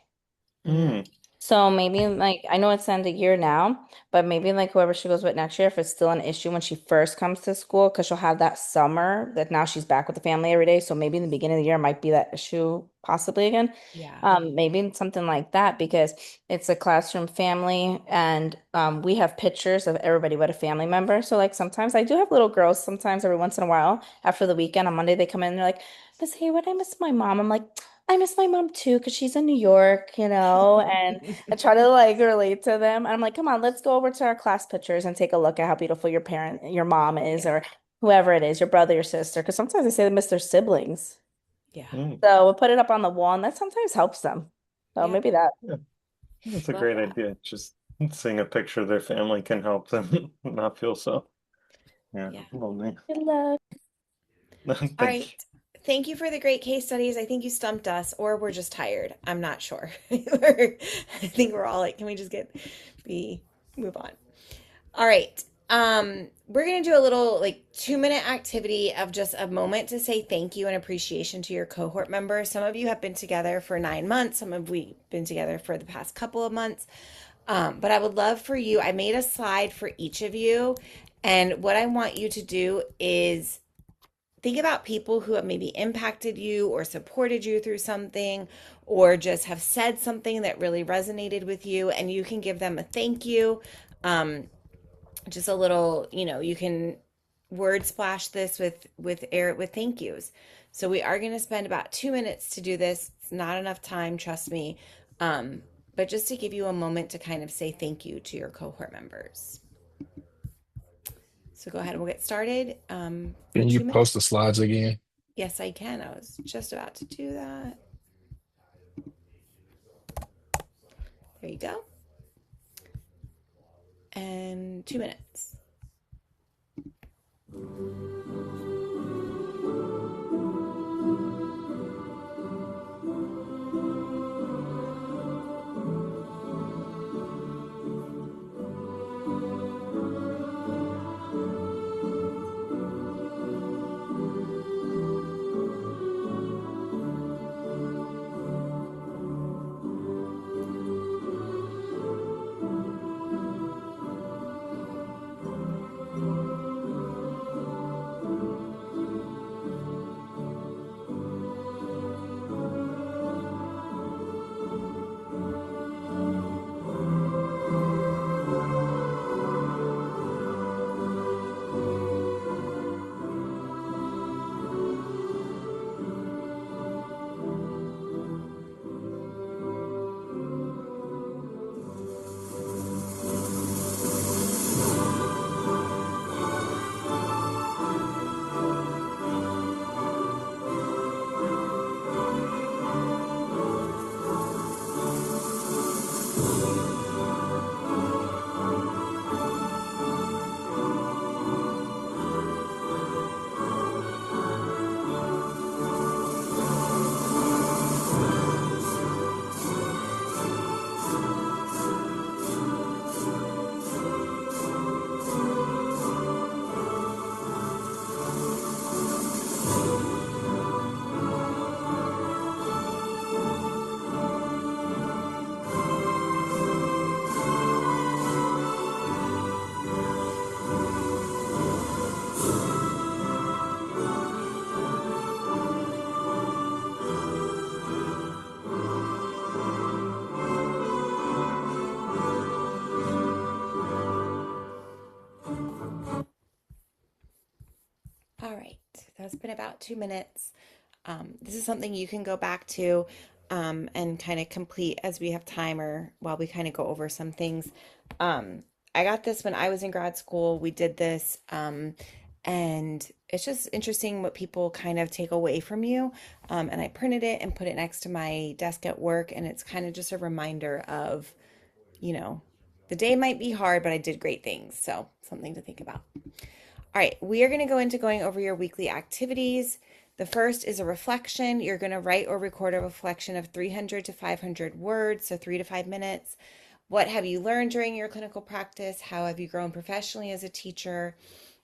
Mm. So maybe like I know it's end of year now, but maybe like whoever she goes with next year, if it's still an issue when she first comes to school, because she'll have that summer that now she's back with the family every day. So maybe in the beginning of the year might be that issue possibly again. Yeah. Maybe something like that because it's a classroom family and we have pictures of everybody with a family member. So like sometimes I do have little girls, sometimes every once in a while after the weekend on Monday they come in and they're like, Miss Haywood, I miss my mom. I'm like, I miss my mom too, because she's in New York, and I try to like relate to them. And I'm like, come on, let's go over to our class pictures and take a look at how beautiful your mom is, Yeah. or whoever it is, your brother, your sister. Because sometimes they say they miss their siblings. Yeah. Mm. So we'll put it up on the wall, and that sometimes helps them. So Yep. maybe that. Yeah, that's a Love great that. idea. Just seeing a picture of their family can help them not feel so, yeah, Yeah. lonely. Good luck. All Thank right. Thank you for the great case studies. I think you stumped us, or we're just tired. I'm not sure. I think we're all like, can we just be move on? All right. We're gonna do a little like 2-minute activity of just a moment to say thank you and appreciation to your cohort members. Some of you have been together for 9 months, some of we been together for the past couple of months. But I would love for you, I made a slide for each of you, and what I want you to do is think about people who have maybe impacted you or supported you through something or just have said something that really resonated with you, and you can give them a thank you. Um, just a little, you can word splash this with air with thank yous. So we are going to spend about 2 minutes to do this. It's not enough time, trust me. But just to give you a moment to kind of say thank you to your cohort members. So go ahead and we'll get started for Can you 2 minutes. post the slides again? Yes, I can. I was just about to do that. There you go. And 2 minutes. has been about 2 minutes. This is something you can go back to and kind of complete as we have time or while we kind of go over some things. I got this when I was in grad school. We did this, and it's just interesting what people kind of take away from you. And I printed it and put it next to my desk at work, and it's kind of just a reminder of, you know, the day might be hard, but I did great things. So something to think about. All right, we are going to go into going over your weekly activities. The first is a reflection. You're going to write or record a reflection of 300 to 500 words, so 3 to 5 minutes. What have you learned during your clinical practice? How have you grown professionally as a teacher?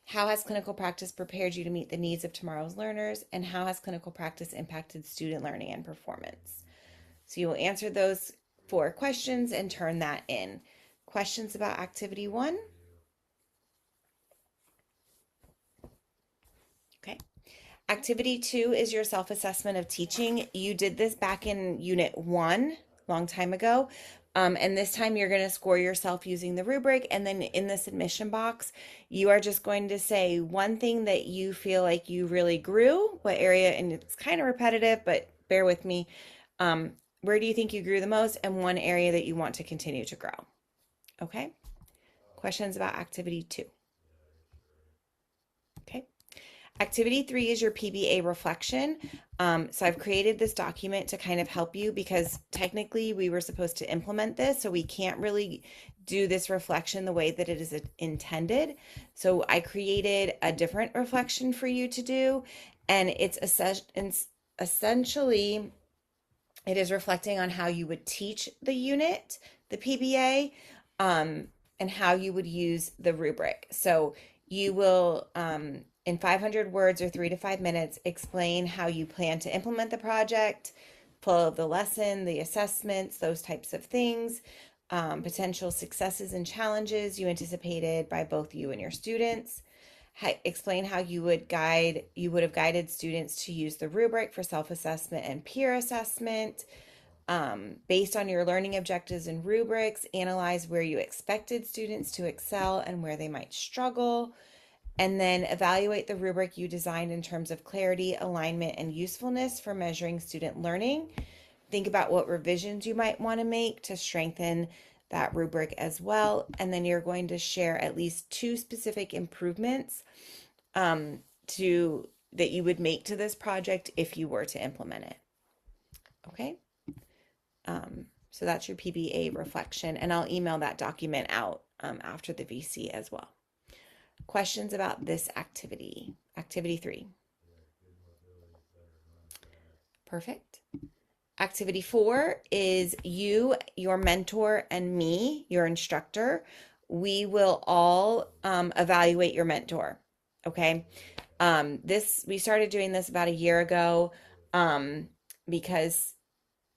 How has clinical practice prepared you to meet the needs of tomorrow's learners? And how has clinical practice impacted student learning and performance? So you will answer those 4 questions and turn that in. Questions about activity 1? Okay. Activity 2 is your self-assessment of teaching. You did this back in Unit 1, long time ago. And this time you're going to score yourself using the rubric. And then in the submission box, you are just going to say one thing that you feel like you really grew, what area, and it's kind of repetitive, but bear with me. Where do you think you grew the most, and one area that you want to continue to grow? Okay. Questions about activity 2? Okay. Activity 3 is your PBA reflection. So I've created this document to kind of help you because technically we were supposed to implement this, so we can't really do this reflection the way that it is intended. So I created a different reflection for you to do, and it's essentially, it is reflecting on how you would teach the unit, the PBA, and how you would use the rubric. So you will, in 500 words or 3 to 5 minutes, explain how you plan to implement the project, flow of the lesson, the assessments, those types of things, potential successes and challenges you anticipated by both you and your students. Explain how you would have guided students to use the rubric for self-assessment and peer assessment. Based on your learning objectives and rubrics, analyze where you expected students to excel and where they might struggle. And then evaluate the rubric you designed in terms of clarity, alignment, and usefulness for measuring student learning. Think about what revisions you might want to make to strengthen that rubric as well. And then you're going to share at least 2 specific improvements that you would make to this project if you were to implement it. Okay? So that's your PBA reflection, and I'll email that document out after the VC as well. Questions about this activity? Activity 3. Perfect. Activity 4 is you, your mentor, and me, your instructor. We will all evaluate your mentor. Okay. We started doing this about a year ago because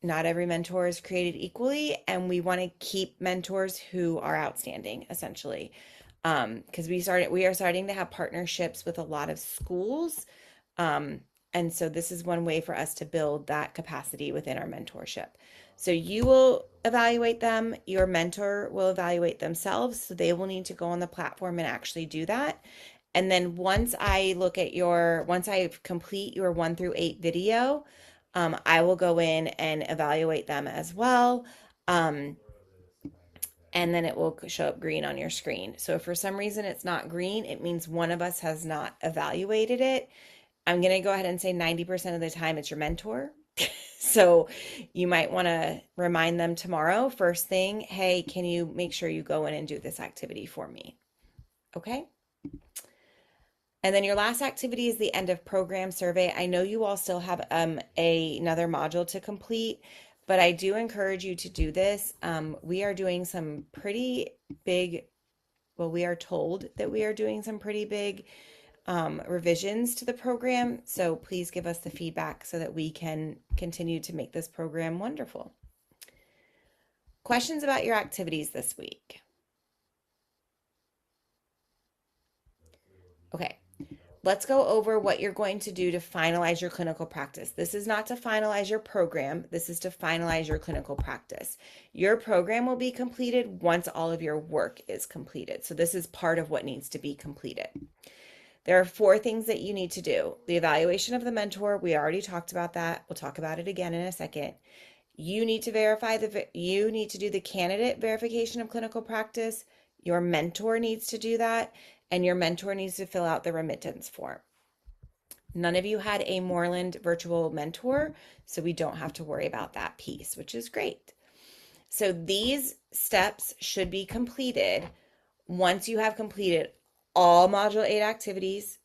not every mentor is created equally, and we want to keep mentors who are outstanding, essentially. Because we are starting to have partnerships with a lot of schools. And so this is one way for us to build that capacity within our mentorship. So you will evaluate them, your mentor will evaluate themselves. So they will need to go on the platform and actually do that. And then once I complete your 1 through 8 video, I will go in and evaluate them as well. And then it will show up green on your screen. So if for some reason it's not green, it means one of us has not evaluated it. I'm going to go ahead and say 90% of the time it's your mentor. So you might want to remind them tomorrow, first thing, hey, can you make sure you go in and do this activity for me? Okay. And then your last activity is the end of program survey. I know you all still have another module to complete, but I do encourage you to do this. We are doing some pretty big, we are told that we are doing some pretty big revisions to the program. So please give us the feedback so that we can continue to make this program wonderful. Questions about your activities this week? Okay. Let's go over what you're going to do to finalize your clinical practice. This is not to finalize your program. This is to finalize your clinical practice. Your program will be completed once all of your work is completed. So this is part of what needs to be completed. There are 4 things that you need to do. The evaluation of the mentor, we already talked about that. We'll talk about it again in a second. You need to you need to do the candidate verification of clinical practice. Your mentor needs to do that, and your mentor needs to fill out the remittance form. None of you had a Moreland virtual mentor, so we don't have to worry about that piece, which is great. So these steps should be completed once you have completed all Module 8 activities,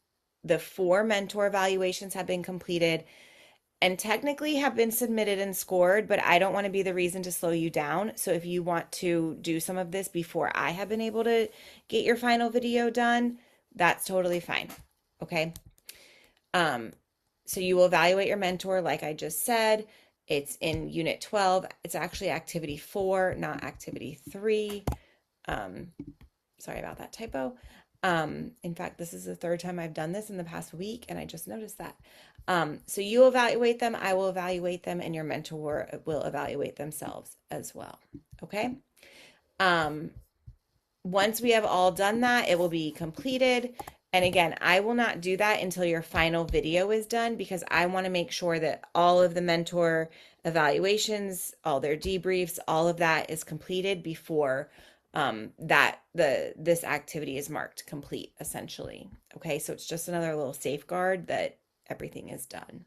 the 4 mentor evaluations have been completed, and technically have been submitted and scored, but I don't want to be the reason to slow you down. So if you want to do some of this before I have been able to get your final video done, that's totally fine. Okay. So you will evaluate your mentor, like I just said. It's in Unit 12. It's actually Activity 4, not Activity 3. Sorry about that typo. In fact, this is the 3rd time I've done this in the past week, and I just noticed that. So you evaluate them, I will evaluate them, and your mentor will evaluate themselves as well. Okay. Once we have all done that, it will be completed. And again, I will not do that until your final video is done, because I want to make sure that all of the mentor evaluations, all their debriefs, all of that is completed before this activity is marked complete, essentially. Okay, so it's just another little safeguard that everything is done.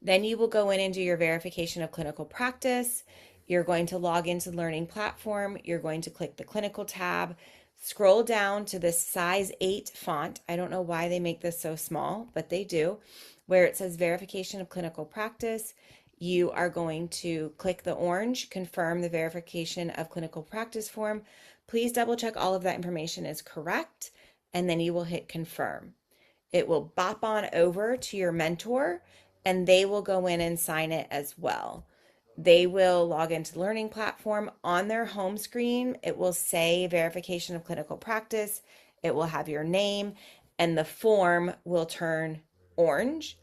Then you will go in and do your verification of clinical practice. You're going to log into the Learning Platform. You're going to click the Clinical tab, scroll down to this size 8 font. I don't know why they make this so small, but they do, where it says Verification of Clinical Practice. You are going to click the orange, confirm the verification of clinical practice form. Please double check all of that information is correct, and then you will hit confirm. It will bop on over to your mentor, and they will go in and sign it as well. They will log into the Learning Platform. On their home screen, it will say verification of clinical practice. It will have your name, and the form will turn orange.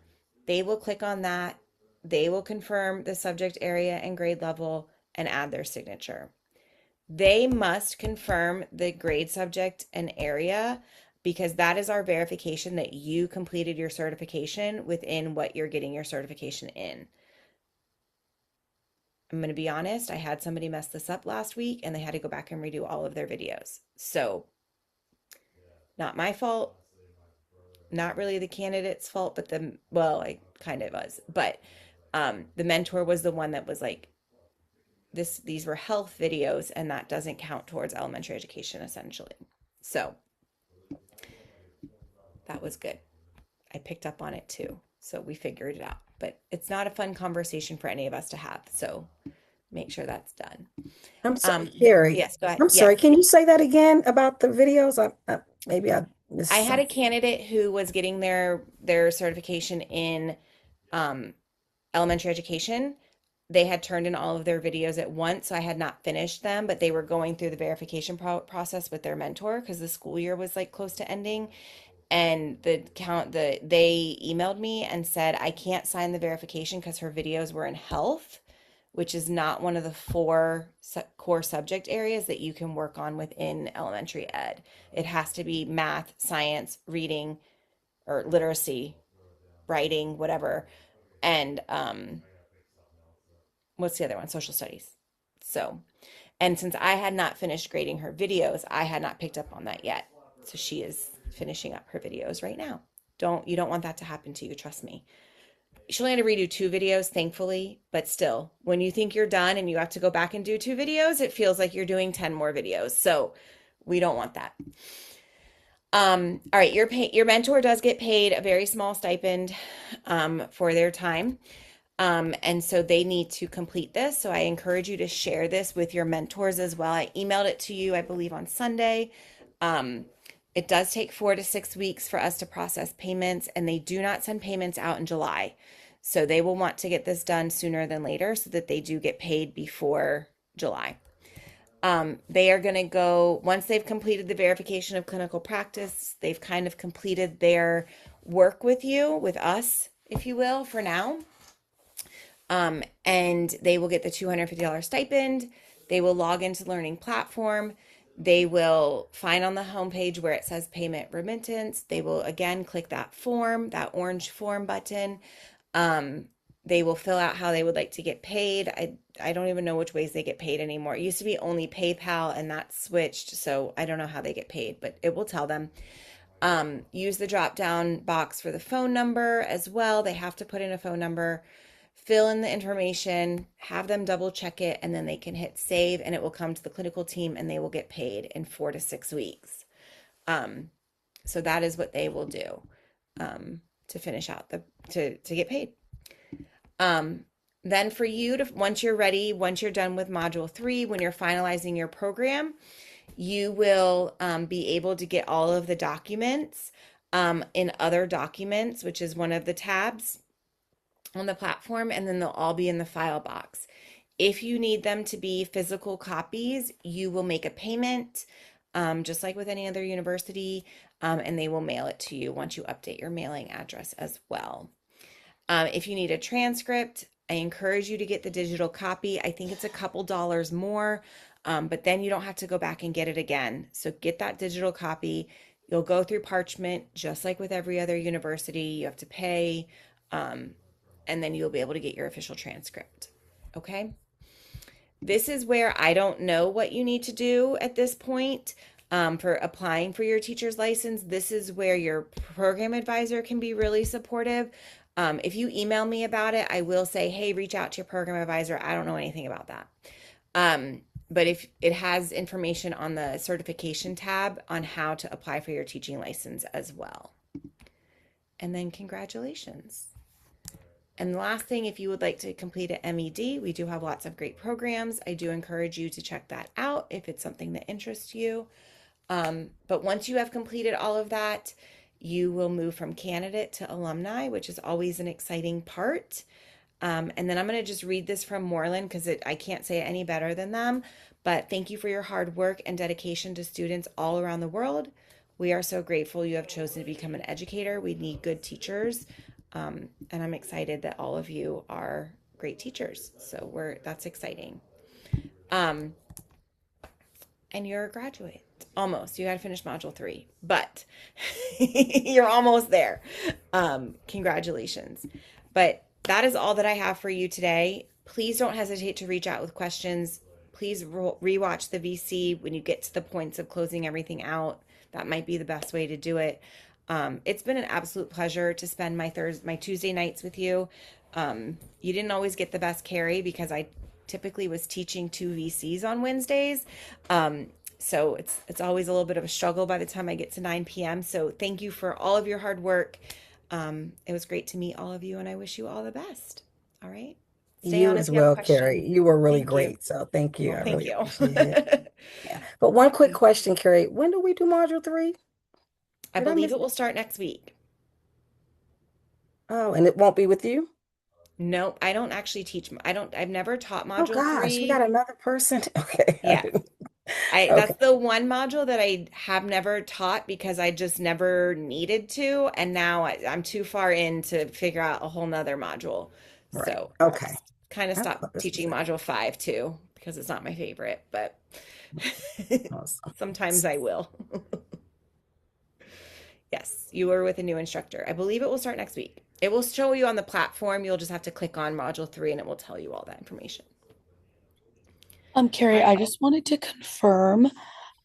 They will click on that. They will confirm the subject area and grade level and add their signature. They must confirm the grade, subject, and area, because that is our verification that you completed your certification within what you're getting your certification in. I'm going to be honest, I had somebody mess this up last week and they had to go back and redo all of their videos. So, not my fault, not really the candidate's fault, but well, I kind of was, but the mentor was the one that was like, these were health videos and that doesn't count towards elementary education, essentially. So that was good. I picked up on it too. So we figured it out, but it's not a fun conversation for any of us to have. So make sure that's done. I'm sorry, Carrie. Yes, go ahead. I'm sorry. Yes. Can you say that again about the videos? Maybe I missed I had a something. candidate who was getting their certification in elementary education. They had turned in all of their videos at once, so I had not finished them, but they were going through the verification process with their mentor because the school year was like close to ending. And they emailed me and said, I can't sign the verification because her videos were in health, which is not one of the 4 core subject areas that you can work on within elementary ed. It has to be math, science, reading, or literacy, writing, whatever. And what's the other one? Social studies. So, and since I had not finished grading her videos, I had not picked up on that yet. So she is finishing up her videos right now. You don't want that to happen to you, trust me. She'll only have to redo 2 videos, thankfully, but still, when you think you're done and you have to go back and do 2 videos, it feels like you're doing 10 more videos. So we don't want that. All right, your mentor does get paid a very small stipend for their time. And so they need to complete this. So I encourage you to share this with your mentors as well. I emailed it to you, I believe, on Sunday. It does take 4 to 6 weeks for us to process payments, and they do not send payments out in July. So they will want to get this done sooner than later so that they do get paid before July. They are going to go, once they've completed the verification of clinical practice, they've kind of completed their work with you, with us, if you will, for now. And they will get the $250 stipend. They will log into the Learning Platform. They will find on the homepage where it says payment remittance. They will again click that form, that orange form button. Um, they will fill out how they would like to get paid. I don't even know which ways they get paid anymore. It used to be only PayPal and that's switched, so I don't know how they get paid, but it will tell them. Use the drop down box for the phone number as well. They have to put in a phone number, fill in the information, have them double check it, and then they can hit save and it will come to the clinical team and they will get paid in 4 to 6 weeks. So that is what they will do to finish out to get paid. Then for you to, once you're ready, once you're done with module 3, when you're finalizing your program, you will be able to get all of the documents in other documents, which is one of the tabs on the platform, and then they'll all be in the file box. If you need them to be physical copies, you will make a payment, just like with any other university, and they will mail it to you once you update your mailing address as well. If you need a transcript, I encourage you to get the digital copy. I think it's a couple dollars more, but then you don't have to go back and get it again. So get that digital copy. You'll go through parchment, just like with every other university. You have to pay, and then you'll be able to get your official transcript. Okay? This is where I don't know what you need to do at this point for applying for your teacher's license. This is where your program advisor can be really supportive. If you email me about it, I will say, hey, reach out to your program advisor. I don't know anything about that. But if it has information on the certification tab on how to apply for your teaching license as well. And then congratulations. And the last thing, if you would like to complete an MED, we do have lots of great programs. I do encourage you to check that out if it's something that interests you. But once you have completed all of that, you will move from candidate to alumni, which is always an exciting part. And then I'm going to just read this from Moreland because I can't say it any better than them. But thank you for your hard work and dedication to students all around the world. We are so grateful you have chosen to become an educator. We need good teachers. And I'm excited that all of you are great teachers. So that's exciting. And you're a graduate. Almost. You got to finish module 3, but you're almost there. Congratulations. But that is all that I have for you today. Please don't hesitate to reach out with questions. Please rewatch the VC when you get to the points of closing everything out. That might be the best way to do it. It's been an absolute pleasure to spend my Tuesday nights with you. You didn't always get the best Carrie because I typically was teaching 2 VCs on Wednesdays. So it's always a little bit of a struggle by the time I get to 9 p.m. So thank you for all of your hard work. It was great to meet all of you, and I wish you all the best. All right. Stay You on as if you have well, questions. Carrie. You were really Thank you. great. So thank you. Well, I thank really you. appreciate it. Yeah. But one quick question, Carrie. When do we do module 3? I Did I believe miss it will it? start next week. Oh, and it won't be with you? Nope, I don't actually teach. I've never taught Oh module gosh, we got 3. another person. Okay. Yeah. Okay. That's the one module that I have never taught because I just never needed to. And now I'm too far in to figure out a whole nother module. Right. So Okay. kind of I stopped thought this was teaching it. module 5 too because it's not my favorite, but Awesome. sometimes I will. Yes, you are with a new instructor. I believe it will start next week. It will show you on the platform. You'll just have to click on module 3 and it will tell you all that information. Carrie, All I right. just wanted to confirm.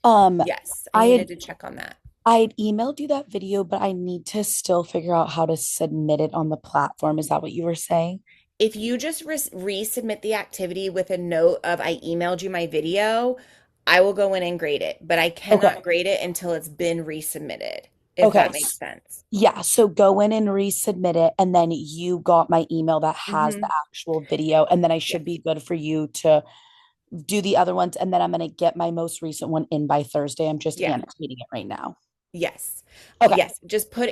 Um, Yes, I I had needed to check on that. I had emailed you that video, but I need to still figure out how to submit it on the platform. Is that what you were saying? If you just resubmit the activity with a note of I emailed you my video, I will go in and grade it, but I Okay. cannot grade it until it's been resubmitted, if Okay. that makes sense. Yeah, so go in and resubmit it, and then you got my email that has Mm-hmm. the actual video, and then I should Yes. be good for you to do the other ones, and then I'm gonna get my most recent one in by Thursday. I'm just Yeah. annotating it right now. Yes. Okay. Yes.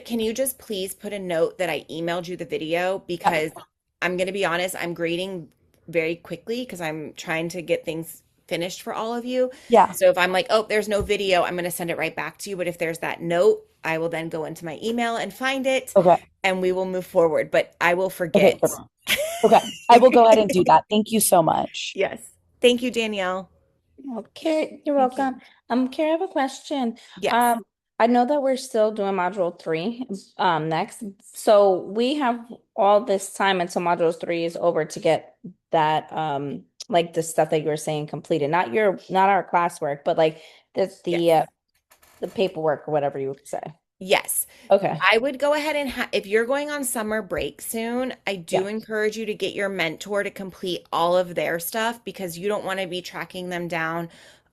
Can you just please put a note that I emailed you the video because I'm going to be honest, I'm grading very quickly because I'm trying to get things finished for all of you. Yeah. So if I'm like, oh, there's no video, I'm going to send it right back to you. But if there's that note, I will then go into my email and find it Okay. and we will move forward. But I will Okay. forget. Okay. I will go ahead and do that. Thank you so much. Yes. Thank you, Danielle. Okay, you're Thank you. welcome. Carrie, I have a question. Yes. I know that we're still doing module 3 next. So we have all this time until module 3 is over to get that like the stuff that you were saying completed. Not our classwork, but like Yes. the paperwork or whatever you would say. Yes. Okay. I would go ahead and if you're going on summer break soon, I do Yeah. encourage you to get your mentor to complete all of their stuff because you don't want to be tracking them down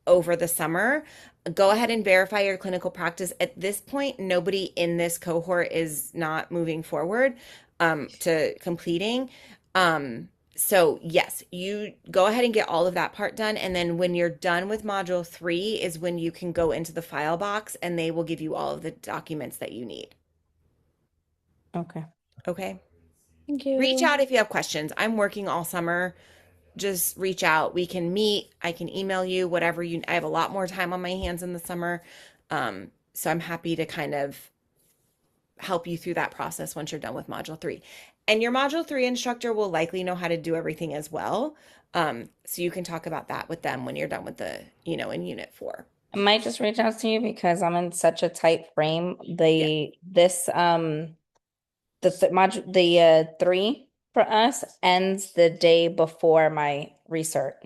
over the summer. Go ahead and verify your clinical practice. At this point, nobody in this cohort is not moving forward to completing. So yes, you go ahead and get all of that part done. And then when you're done with module 3 is when you can go into the file box and they will give you all of the documents that you need. Okay. Okay. Thank Reach you. out if you have questions. I'm working all summer. Just reach out. We can meet. I can email you, whatever you, I have a lot more time on my hands in the summer. So I'm happy to kind of help you through that process once you're done with module 3. And your module 3 instructor will likely know how to do everything as well. So you can talk about that with them when you're done with the, in unit 4. I might just reach out to you because I'm in such a tight frame. Yeah. The 3 for us ends the day before my recert.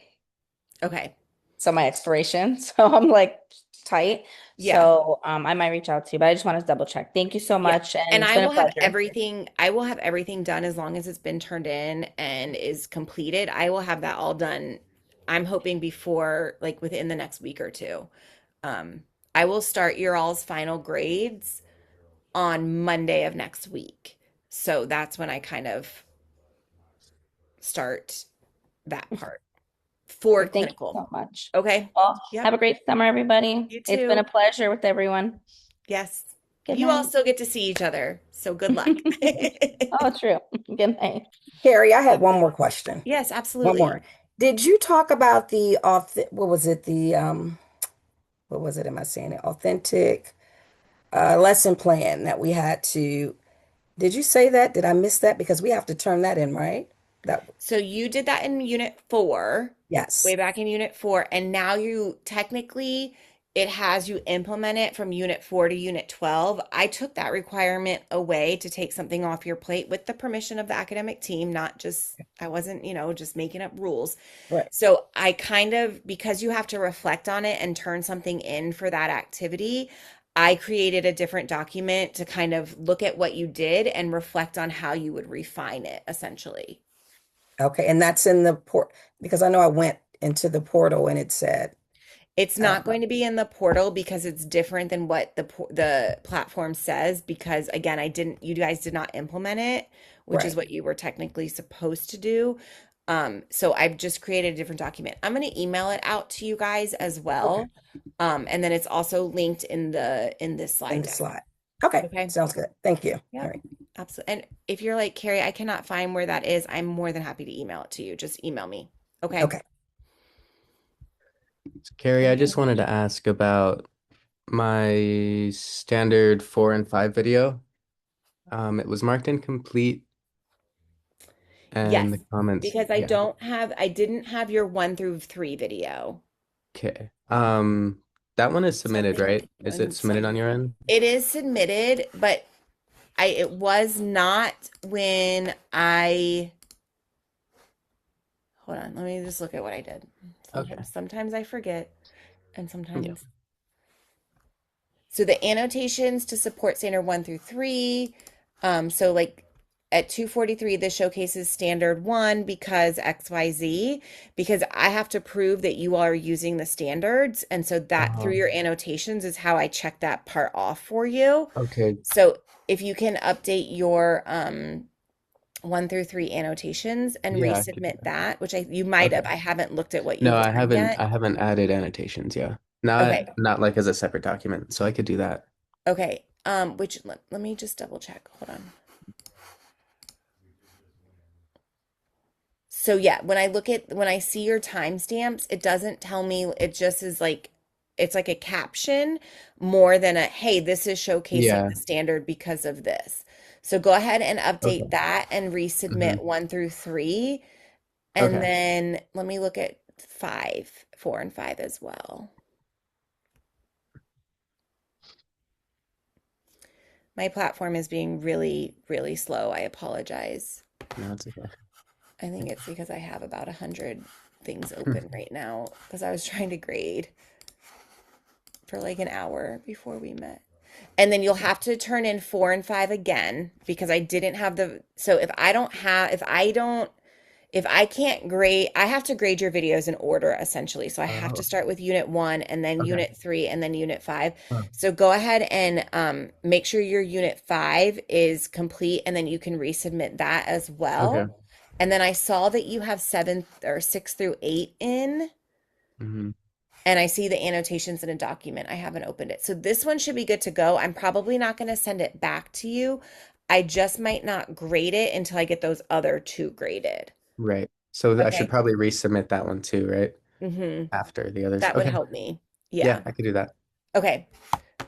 Okay. So my expiration. So I'm like tight. Yeah. So I might reach out to you, but I just want to double check. Thank you so Yeah. much. And And it's I been a will have pleasure. everything done as long as it's been turned in and is completed. I will have that all done. I'm hoping before, like within the next week or two. I will start your all's final grades on Monday of next week. So that's when I kind of start that part for Thank you clinical. so much. Okay. Well, Yep. have a great summer, everybody. You It's been a too. pleasure with everyone. Yes. Good You all night. still get to see each other. So good luck. Oh, true. Good night. Carrie, I had one more question. Yes, One absolutely. more. Did you talk about the what was it? What was it? Am I saying it? Authentic lesson plan that we had to. Did you say that? Did I miss that? Because we have to turn that in, right? That So you did that in unit 4, way yes. back in unit 4, and now you technically it has you implement it from unit 4 to unit 12. I took that requirement away to take something off your plate with the permission of the academic team, not just I wasn't, just making up rules. Right. So I kind of, because you have to reflect on it and turn something in for that activity, I created a different document to kind of look at what you did and reflect on how you would refine it essentially. Okay. And that's in the port because I know I went into the portal and it said, It's uh, not going to be in the portal because it's different than what the platform says because again, you guys did not implement it, which is right. what you were technically supposed to do. So I've just created a different document. I'm going to email it out to you guys as Okay. well. And then it's also linked in this In slide the deck. slide. Okay. Okay. Sounds good. Thank you. All Yep. right. Absolutely. And if you're like, Carrie, I cannot find where that is, I'm more than happy to email it to you. Just email me. Okay. Okay. Carrie, I just wanted to ask about my standard 4 and 5 video. It was marked incomplete Yes, and the comments, because yeah. I didn't have your 1 through 3 video. Okay. That one is submitted, right? Is it submitted on your end? It is submitted, but it was not when hold on, let me just look at what I did. Okay. Sometimes I forget and Yeah. sometimes. So the annotations to support standard 1 through 3. So like at 243, this showcases standard 1 because XYZ, because I have to prove that you are using the standards. And so that through your annotations is how I check that part off for you. Okay. So if you can update your 1 through 3 annotations and Yeah, I could do resubmit that. that, which you might have. Okay. I haven't looked at what No, you've I done haven't yet. I haven't added annotations, yeah. Okay. Not like as a separate document, so I could do that. Okay. Which let me just double check. Hold on. So yeah, when I see your timestamps, it doesn't tell me, it just is like it's like a caption more than a hey, this is showcasing Yeah. the standard because of this. So go ahead and update Okay. that and resubmit Mhm. 1 through 3. And Okay. then let me look at 4 and 5 as well. My platform is being really, really slow. I apologize. No, it's okay. I think it's because I have about 100 things open right now because I was trying to grade for like an hour before we met. And then you'll have to turn in 4 and 5 again because I didn't have so if I can't grade, I have to grade your videos in order essentially. So I have to Oh, start with unit 1 and then okay. unit 3 and then unit 5. Oh, So go ahead and make sure your unit 5 is complete and then you can resubmit that as okay. well. And then I saw that you have 7 or 6 through 8 in, hmm and I see the annotations in a document. I haven't opened it. So this one should be good to go. I'm probably not going to send it back to you. I just might not grade it until I get those other 2 graded. Right. So I should Okay. probably resubmit that one too, right? Mm-hmm. After the others. That would Okay. help me. Yeah, Yeah. I could do that. Okay.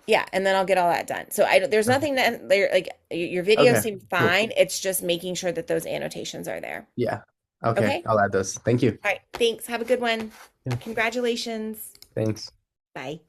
Yeah, and then I'll get all that done. So there's Okay. nothing that there like your videos Okay. seem Cool. fine. It's just making sure that those annotations are there. Yeah. Okay. Okay? I'll add those. Thank you. All right. Thanks. Have a good one. Yeah. Congratulations. Thanks. Bye.